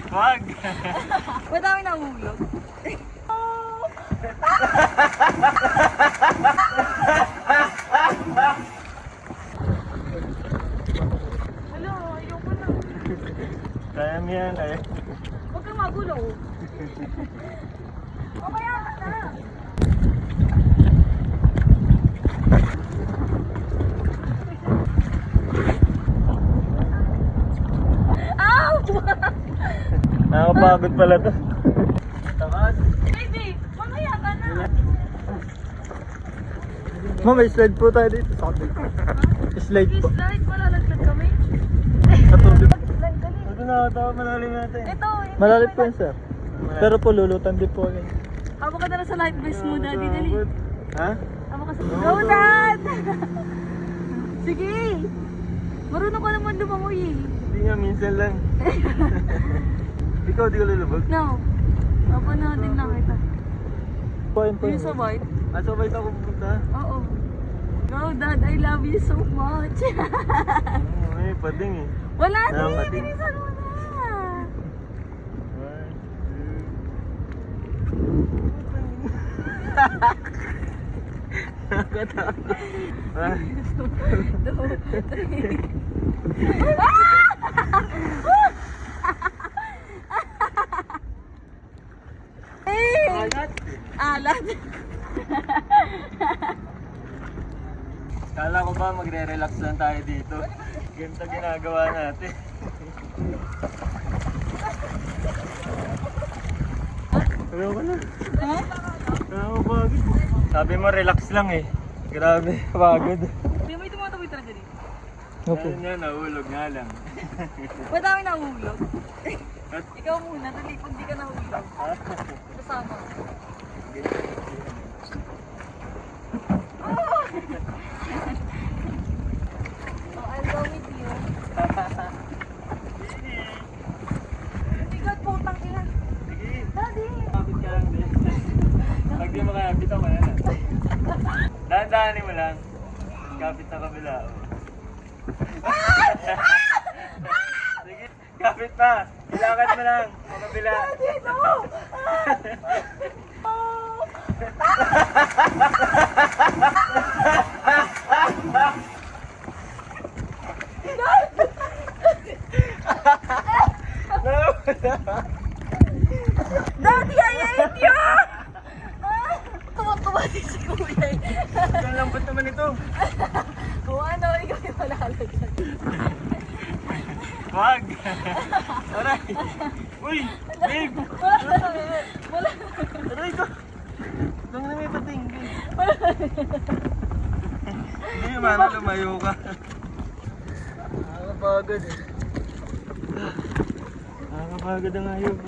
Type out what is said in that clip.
Wag! Madami na umulog. Hello, ayoko na. Kaya mo yan eh. Huwag kang magulo. Mamaya ka na. Ow! Nakakapagod pala to. Takas. Baby, mamaya ka na. Ma'am, may slide po tayo dito. Slide po. Slide, malalaglag kami. Sa tubig. Dali. Ito na, ito malalim natin. Ito, Malalim po yun, sir. Pero po, lulutan din po. Hawak ka na lang sa life vest mo, daddy. Dali. Ha? Hawak ka sa... Go, Dad! Sige! Marunong ka naman lumangoy eh. Hindi nga, minsan lang. Ikaw, di ka lulubog? No. Papanoodin lang kita. Point po Yung sabay? Sabay ako pupunta. Oo. Go, Dad. I love you so much. May pading eh. Wala Ah, din. pati. Bilisan mo na. 1, 2. Nakakatawa. 1, 2. Hey! Alat. Kala ko ba magre-relax lang tayo dito? Ganito ginagawa natin. Ayoko na. Ha? Nakakapagod. Sabi mo relax lang eh. Grabe, pagod. Hindi mo yung tumataboy talaga dito. Okay. Yan yan, nahulog nga lang. Madami na uhulog. Ikaw muna, dali pag di ka nahulog. Kasama. Oh, I'll go with you. Bigat putang ina. Sige, Daddy! kapit ka lang din. Pag di makakapit ako na. Dahan-dahanin mo lang. Kapit sa kabila. Sige, kapit pa. Ilakad mo lang. Sa kabila. Daddy, no! Daddy, I hate you! Tuwa-tuwa din si Kuya. Ang lambot naman ito. Kung ano, ikaw yung malalagyan. Wag! Aray! Uy! Babe! Wala. Aray ko! Lang na may pating. Hindi man, lumayo ka. Nakakapagod. Nakakapagod ang hayop.